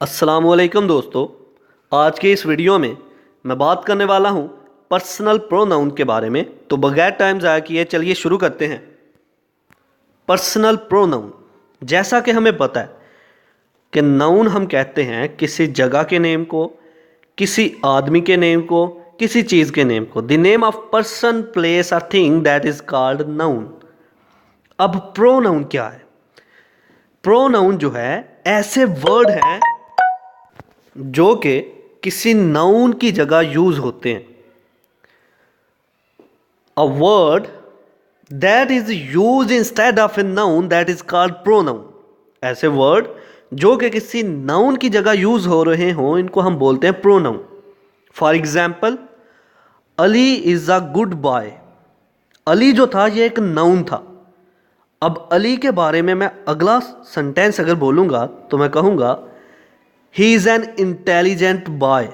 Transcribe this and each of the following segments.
अस्सलामुअलैकुम दोस्तों। आज के इस वीडियो में मैं बात करने वाला हूँ पर्सनल प्रोनाउन के बारे में। तो बगैर टाइम ज़ाया किए चलिए शुरू करते हैं। पर्सनल प्रोनाउन, जैसा कि हमें पता है कि नाउन हम कहते हैं किसी जगह के नेम को, किसी आदमी के नेम को, किसी चीज़ के नेम को। The name of person, place और thing that is called noun. अब प्रोनाउन क्या है? प्रोनाउन जो है ऐसे वर्ड हैं जो कि किसी नाउन की जगह यूज होते हैं। A word that is use instead of a noun that is called pronoun. ऐसे वर्ड जो कि किसी नाउन की जगह यूज हो रहे हों, इनको हम बोलते हैं pronoun. For example, Ali is a good boy. Ali जो था ये एक नाउन था। अब अली के बारे में मैं अगला सेंटेंस अगर बोलूंगा तो मैं कहूंगा he is an intelligent boy.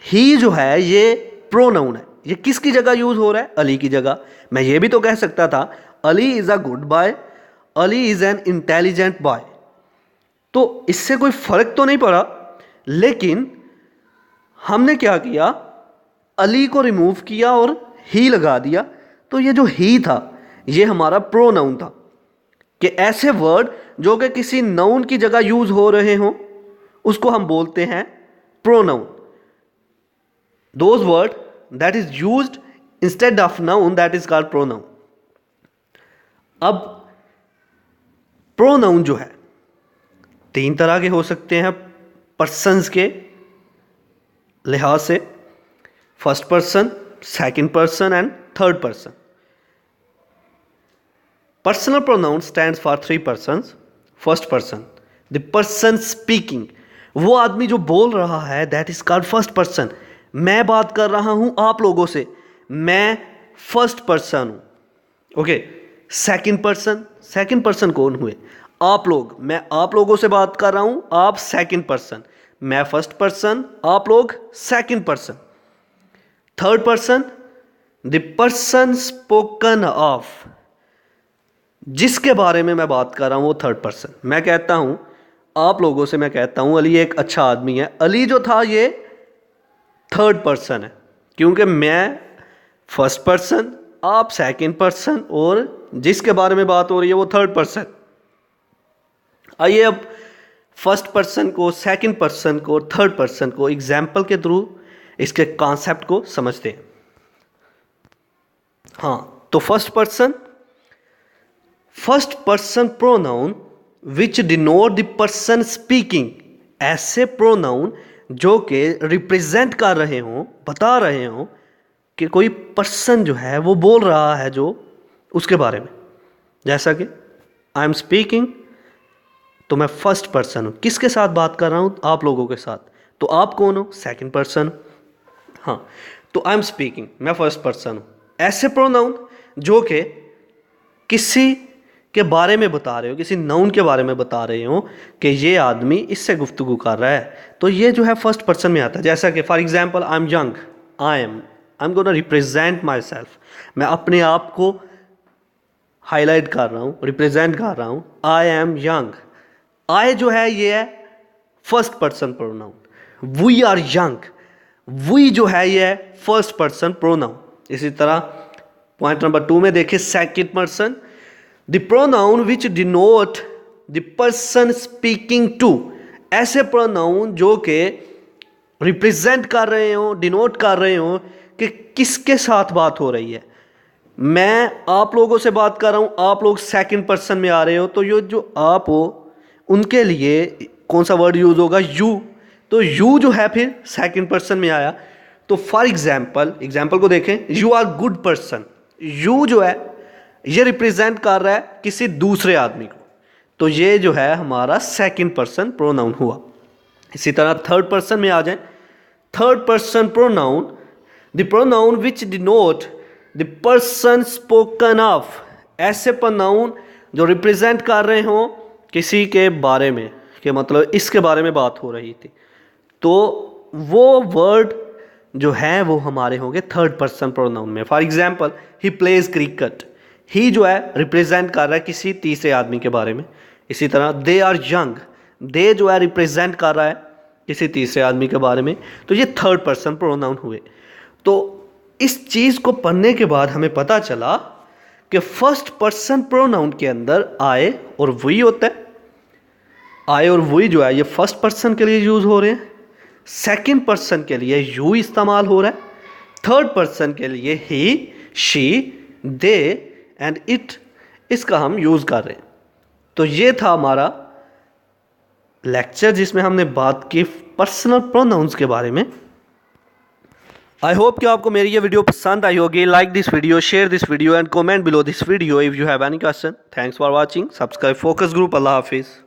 He जो है ये प्रोनाउन है, ये किसकी जगह यूज हो रहा है? अली की जगह। मैं ये भी तो कह सकता था Ali is a good boy, Ali is an intelligent boy. तो इससे कोई फर्क तो नहीं पड़ा, लेकिन हमने क्या किया, अली को रिमूव किया और ही लगा दिया। तो ये जो ही था ये हमारा प्रोनाउन था कि ऐसे वर्ड जो कि किसी नाउन की जगह यूज हो रहे हों उसको हम बोलते हैं pronoun. Those word that is used instead of noun that is called pronoun. अब प्रोनाउन जो है तीन तरह के हो सकते हैं पर्सन्स के लिहाज से। First person, second person and third person. Personal pronoun stands for three persons. First person, the person speaking, वो आदमी जो बोल रहा है, that is called first person. मैं बात कर रहा हूं आप लोगों से, मैं फर्स्ट पर्सन हूं। Okay. Second person, second person कौन हुए? आप लोग। मैं आप लोगों से बात कर रहा हूं, आप सेकंड पर्सन। मैं फर्स्ट पर्सन, आप लोग second person. Third person, the person spoken of, जिसके बारे में मैं बात कर रहा हूं वो थर्ड पर्सन। मैं कहता हूं आप लोगों से, मैं कहता हूं अली एक अच्छा आदमी है। अली जो था ये थर्ड पर्सन है, क्योंकि मैं फर्स्ट पर्सन, आप सेकंड पर्सन और जिसके बारे में बात हो रही है वो थर्ड पर्सन। आइए अब फर्स्ट पर्सन को, सेकंड पर्सन को, थर्ड पर्सन को एग्जाम्पल के थ्रू इसके कॉन्सेप्ट को समझते हैं। हाँ, तो first person pronoun which denote the person speaking. ऐसे प्रोनाउन जो कि रिप्रेजेंट कर रहे हों, बता रहे हों कि कोई पर्सन जो है वो बोल रहा है जो उसके बारे में। जैसा कि आई एम स्पीकिंग, तो मैं फर्स्ट पर्सन हूँ। किसके साथ बात कर रहा हूँ? आप लोगों के साथ। तो आप कौन हो? Second person. हाँ, तो आई एम स्पीकिंग, मैं फर्स्ट पर्सन हूँ। ऐसे प्रोनाउन जो कि किसी के बारे में बता रहे हो, किसी नाउन के बारे में बता रहे हो कि ये आदमी इससे गुफ्तगू कर रहा है, तो ये जो है फर्स्ट पर्सन में आता है। जैसा कि for example, I am young, I am gonna represent my self. मैं अपने आप को हाईलाइट कर रहा हूँ, रिप्रेजेंट कर रहा हूँ। आई एम यंग, आई जो है ये है first person pronoun. We are young, we जो है ये है फर्स्ट पर्सन प्रोनाउन। इसी तरह पॉइंट नंबर 2 में देखिए, second person, the pronoun which denote the person speaking to. ऐसे प्रोनाउन जो कि रिप्रेजेंट कर रहे हो, डिनोट कर रहे हो कि किसके साथ बात हो रही है। मैं आप लोगों से बात कर रहा हूं, आप लोग सेकंड पर्सन में आ रहे हो, तो ये जो आप हो उनके लिए कौन सा वर्ड यूज होगा? यू। तो यू जो है फिर सेकंड पर्सन में आया। तो फॉर एग्जाम्पल को देखें, you are good person. You जो है ये रिप्रेजेंट कर रहा है किसी दूसरे आदमी को, तो ये जो है हमारा सेकंड पर्सन प्रोनाउन हुआ। इसी तरह थर्ड पर्सन में आ जाए, third person pronoun, the pronoun which denote the person spoken of. ऐसे प्रोनाउन जो रिप्रेजेंट कर रहे हो किसी के बारे में, कि मतलब इसके बारे में बात हो रही थी, तो वो वर्ड जो है वो हमारे होंगे थर्ड पर्सन प्रोनाउन में। For example, he plays cricket. He जो है रिप्रेजेंट कर रहा है किसी तीसरे आदमी के बारे में। इसी तरह दे आर यंग, दे जो है रिप्रेजेंट कर रहा है किसी तीसरे आदमी के बारे में, तो ये थर्ड पर्सन प्रोनाउन हुए। तो इस चीज़ को पढ़ने के बाद हमें पता चला कि फर्स्ट पर्सन प्रोनाउन के अंदर आई और वी होता है। आई और वी जो है ये फर्स्ट पर्सन के लिए यूज़ हो रहे हैं, सेकंड पर्सन के लिए यू इस्तेमाल हो रहा है, थर्ड पर्सन के लिए ही, शी, दे एंड इट, इसका हम यूज़ कर रहे हैं। तो ये था हमारा लेक्चर जिसमें हमने बात की पर्सनल प्रोनाउंस के बारे में। आई होप कि आपको मेरी ये वीडियो पसंद आई होगी। Like this video, share this video and comment below this video if you have any question. Thanks for watching. Subscribe focus group. अल्लाह हाफिज़।